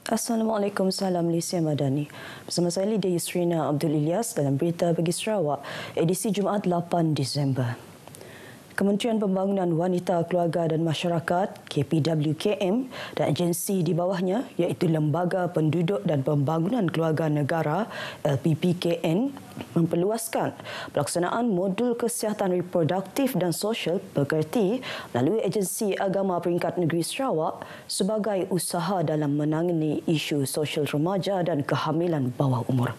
Assalamualaikum, salam Malaysia Madani. Bersama saya Lydia Yusrina Abdul Ilyas dalam Berita Pagi Sarawak, edisi Jumaat 8 Disember. Kementerian Pembangunan Wanita, Keluarga dan Masyarakat KPWKM dan agensi di bawahnya iaitu Lembaga Penduduk dan Pembangunan Keluarga Negara LPPKN memperluaskan pelaksanaan modul kesihatan reproduktif dan sosial pekerti melalui agensi agama peringkat negeri Sarawak sebagai usaha dalam menangani isu sosial remaja dan kehamilan bawah umur.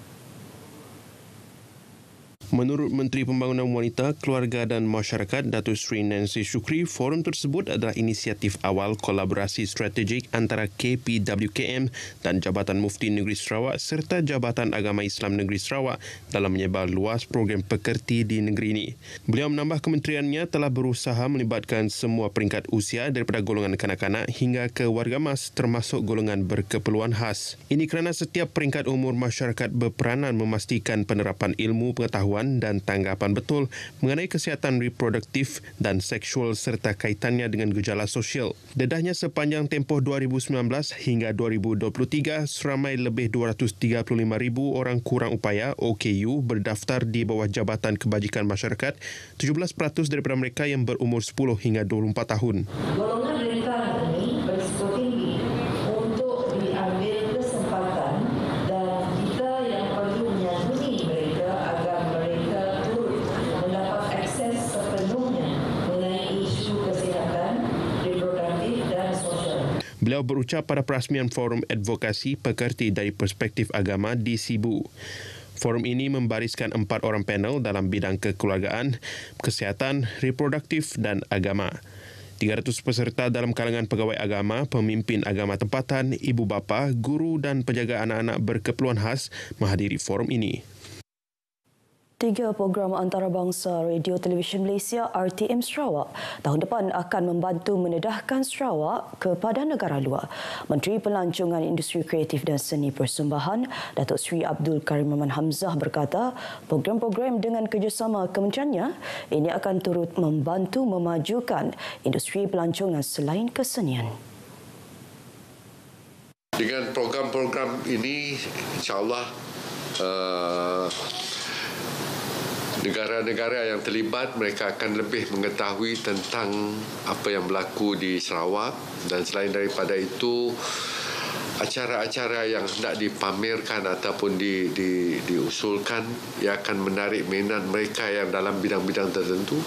Menurut Menteri Pembangunan Wanita, Keluarga dan Masyarakat Datuk Seri Nancy Shukri, forum tersebut adalah inisiatif awal kolaborasi strategik antara KPWKM dan Jabatan Mufti Negeri Sarawak serta Jabatan Agama Islam Negeri Sarawak dalam menyebar luas program pekerti di negeri ini. Beliau menambah kementeriannya telah berusaha melibatkan semua peringkat usia daripada golongan kanak-kanak hingga ke warga emas termasuk golongan berkeperluan khas. Ini kerana setiap peringkat umur masyarakat berperanan memastikan penerapan ilmu pengetahuan dan tanggapan betul mengenai kesihatan reproduktif dan seksual serta kaitannya dengan gejala sosial. Dedahnya sepanjang tempoh 2019 hingga 2023, seramai lebih 235,000 orang kurang upaya OKU berdaftar di bawah Jabatan Kebajikan Masyarakat, 17% daripada mereka yang berumur 10 hingga 24 tahun. Golongan rentan ini berisiko tinggi untuk diambil kesempatan dan kita yang perlu menyantuni mereka agar mereka turut mendapat akses sepenuhnya mengenai isu kesihatan reproduktif dan sosial. Beliau berucap pada perasmian Forum Advokasi Pekerti dari Perspektif Agama di Sibu. Forum ini membariskan 4 orang panel dalam bidang kekeluargaan, kesihatan, reproduktif dan agama. 300 peserta dalam kalangan pegawai agama, pemimpin agama tempatan, ibu bapa, guru dan penjaga anak-anak berkeperluan khas menghadiri forum ini. 3 program antarabangsa Radio Televisyen Malaysia RTM Sarawak tahun depan akan membantu mendedahkan Sarawak kepada negara luar. Menteri Pelancongan Industri Kreatif dan Seni Persembahan Datuk Seri Abdul Karim Maman Hamzah berkata, program-program dengan kerjasama kementeriannya ini akan turut membantu memajukan industri pelancongan selain kesenian. Dengan program-program ini, insya-Allah negara-negara yang terlibat mereka akan lebih mengetahui tentang apa yang berlaku di Sarawak, dan selain daripada itu acara-acara yang hendak dipamerkan ataupun diusulkan ia akan menarik minat mereka yang dalam bidang-bidang tertentu.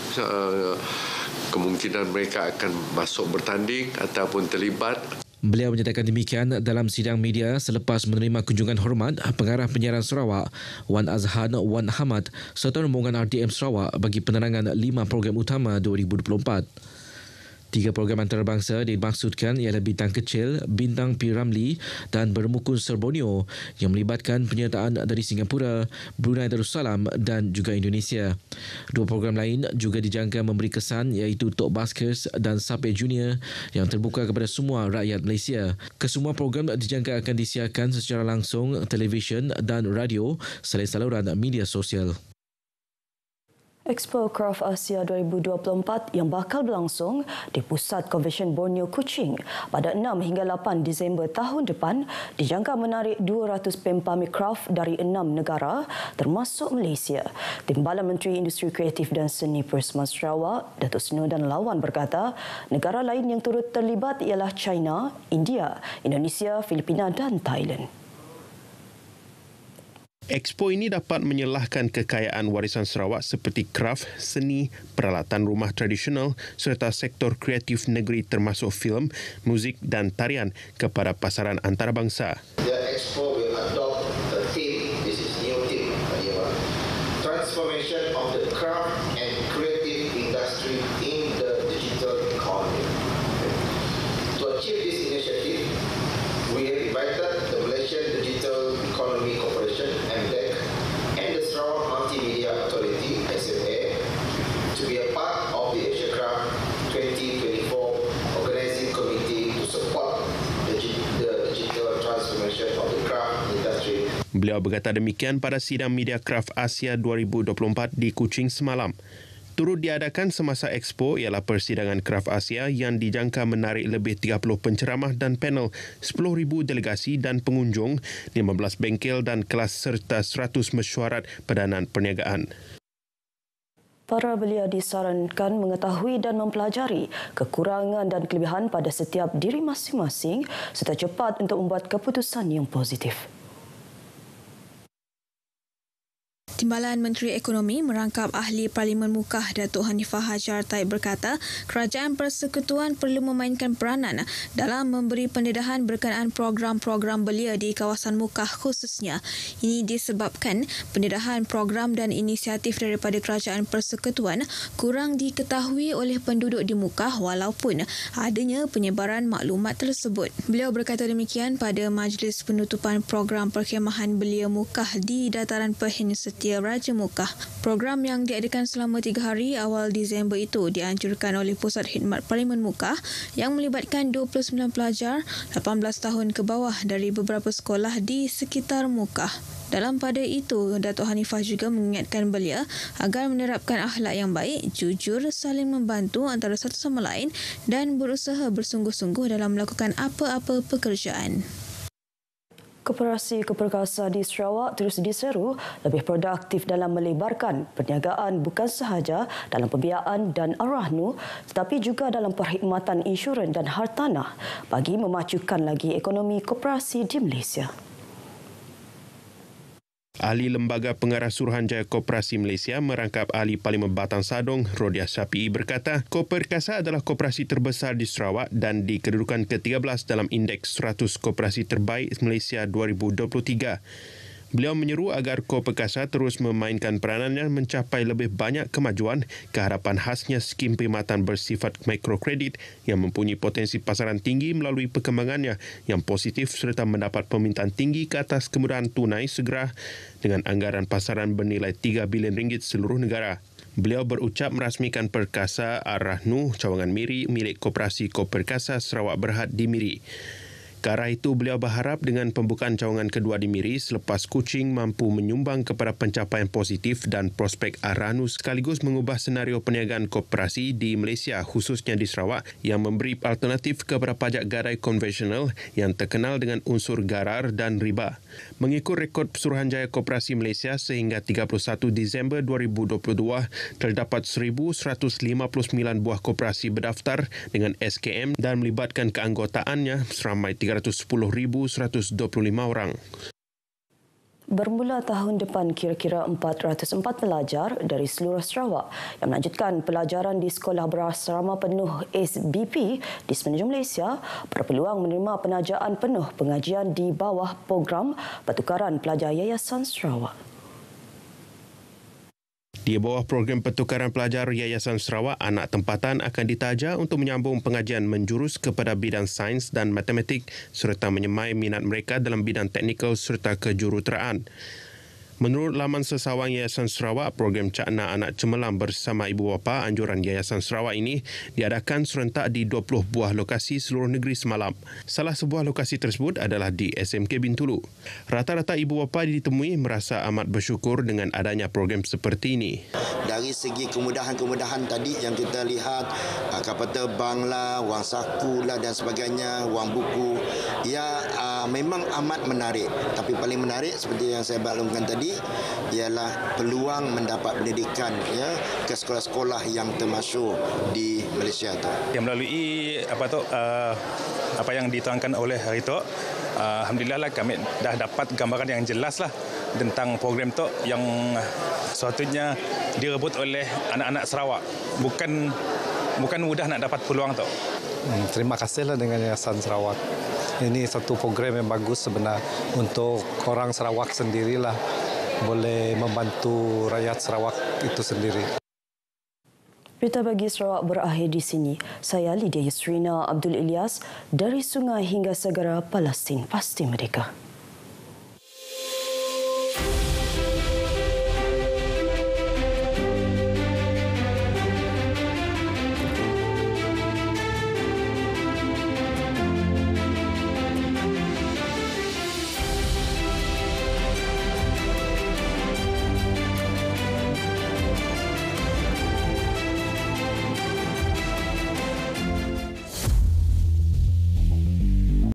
Kemungkinan mereka akan masuk bertanding ataupun terlibat. Beliau menyatakan demikian dalam sidang media selepas menerima kunjungan hormat Pengarah Penyiaran Sarawak Wan Azhan Wan Hamad serta rombongan RTM Sarawak bagi penerangan 5 program utama 2024. 3 program antarabangsa dimaksudkan ialah Bintang Kecil, Bintang P. Ramlee dan Bermukun Serbonio yang melibatkan penyertaan dari Singapura, Brunei Darussalam dan juga Indonesia. 2 program lain juga dijangka memberi kesan iaitu Tok Baskers dan Sape Junior yang terbuka kepada semua rakyat Malaysia. Kesemua program dijangka akan disiarkan secara langsung televisyen dan radio selain saluran media sosial. Expo Craft Asia 2024 yang bakal berlangsung di Pusat Konvensyen Borneo Kuching pada 6 hingga 8 Disember tahun depan dijangka menarik 200 pempamir craft dari 6 negara termasuk Malaysia. Timbalan Menteri Industri Kreatif dan Seni Persembahan Sarawak, Datuk Sinodan Lawan berkata, negara lain yang turut terlibat ialah China, India, Indonesia, Filipina dan Thailand. Expo ini dapat menyelahkan kekayaan warisan Sarawak seperti kraf, seni, peralatan rumah tradisional serta sektor kreatif negeri termasuk filem, muzik dan tarian kepada pasaran antarabangsa. The Expo will adopt a theme, this is new theme, transformation of the craft and creative industry in the digital economy. To achieve this initiative, we have invited the Malaysian Digital Economy Corporation (MDEC) and the Sarawak Multimedia Authority (SMA) to be a part of the AsiaCraft 2024 Organising Committee to support the digital transformation of the craft industry. Beliau berkata demikian pada sidang media Craft Asia 2024 di Kuching semalam. Turut diadakan semasa Expo ialah persidangan Kraf Asia yang dijangka menarik lebih 30 penceramah dan panel, 10,000 delegasi dan pengunjung, 15 bengkel dan kelas serta 100 mesyuarat peranan perniagaan. Para belia disarankan mengetahui dan mempelajari kekurangan dan kelebihan pada setiap diri masing-masing serta cepat untuk membuat keputusan yang positif. Timbalan Menteri Ekonomi merangkap Ahli Parlimen Mukah Datuk Hanifah Hajar Taib berkata, Kerajaan Persekutuan perlu memainkan peranan dalam memberi pendedahan berkenaan program-program belia di kawasan Mukah khususnya. Ini disebabkan pendedahan program dan inisiatif daripada Kerajaan Persekutuan kurang diketahui oleh penduduk di Mukah walaupun adanya penyebaran maklumat tersebut. Beliau berkata demikian pada majlis penutupan program perkhemahan belia Mukah di Dataran Perhing Setia Raja Mukah. Program yang diadakan selama 3 hari awal Disember itu dianjurkan oleh Pusat Khidmat Parlimen Mukah yang melibatkan 29 pelajar 18 tahun ke bawah dari beberapa sekolah di sekitar Mukah. Dalam pada itu, Datuk Hanifah juga mengingatkan belia agar menerapkan akhlak yang baik, jujur, saling membantu antara satu sama lain dan berusaha bersungguh-sungguh dalam melakukan apa-apa pekerjaan. Koperasi Koperkasa di Sarawak terus diseru lebih produktif dalam melebarkan perniagaan bukan sahaja dalam pembiayaan dan ar-rahnu tetapi juga dalam perkhidmatan insurans dan hartanah bagi memajukan lagi ekonomi koperasi di Malaysia. Ahli Lembaga Pengarah Suruhanjaya Koperasi Malaysia merangkap Ahli Parlimen Batang Sadong, Rodia Syafii berkata, Koperkasa adalah koperasi terbesar di Sarawak dan di kedudukan ke-13 dalam Indeks 100 Koperasi Terbaik Malaysia 2023. Beliau menyeru agar Koperkasa terus memainkan peranannya mencapai lebih banyak kemajuan ke hadapan khasnya skim perkhidmatan bersifat mikrokredit yang mempunyai potensi pasaran tinggi melalui perkembangannya yang positif serta mendapat permintaan tinggi ke atas kemudahan tunai segera dengan anggaran pasaran bernilai RM3 bilion seluruh negara. Beliau berucap merasmikan Perkasa Ar-Rahnu Cawangan Miri milik Koperasi Koperkasa Sarawak Berhad di Miri. Ke arah itu, beliau berharap dengan pembukaan cawangan kedua di Miri selepas Kuching mampu menyumbang kepada pencapaian positif dan prospek Ar-Rahnu sekaligus mengubah senario perniagaan koperasi di Malaysia khususnya di Sarawak yang memberi alternatif kepada pajak gadai konvensional yang terkenal dengan unsur garar dan riba. Mengikut rekod Suruhanjaya Koperasi Malaysia sehingga 31 Disember 2022, terdapat 1,159 buah koperasi berdaftar dengan SKM dan melibatkan keanggotaannya seramai 310,125 orang. Bermula tahun depan, kira-kira 404 pelajar dari seluruh Sarawak yang melanjutkan pelajaran di Sekolah Berasrama Penuh SBP di semenanjung Malaysia berpeluang menerima penajaan penuh pengajian di bawah program pertukaran pelajar Yayasan Sarawak. Di bawah program pertukaran pelajar Yayasan Sarawak, anak tempatan akan ditaja untuk menyambung pengajian menjurus kepada bidang sains dan matematik serta menyemai minat mereka dalam bidang teknikal serta kejuruteraan. Menurut laman sesawang Yayasan Sarawak, program Cakna Anak Cemerlang bersama ibu bapa anjuran Yayasan Sarawak ini diadakan serentak di 20 buah lokasi seluruh negeri semalam. Salah sebuah lokasi tersebut adalah di SMK Bintulu. Rata-rata ibu bapa ditemui merasa amat bersyukur dengan adanya program seperti ini. Dari segi kemudahan-kemudahan tadi yang kita lihat, kapal terbang lah, wang saku lah dan sebagainya, wang buku, ya memang amat menarik. Tapi paling menarik seperti yang saya maklumkan tadi ialah peluang mendapat pendidikan ya ke sekolah-sekolah yang termasyhur di Malaysia tu. Yang melalui apa yang dituangkan oleh hari tu, alhamdulillah lah kami dah dapat gambaran yang jelas lah tentang program tu yang suatunya direbut oleh anak-anak Sarawak. Bukan mudah nak dapat peluang tu. Terima kasihlah dengan Yayasan Sarawak. Ini satu program yang bagus sebenarnya untuk orang Sarawak sendirilah, boleh membantu rakyat Sarawak itu sendiri. Berita bagi Sarawak berakhir di sini. Saya Lydia Yusrina Abdul Ilyas dari Sungai hingga Segara Palestin. Pasti Merdeka.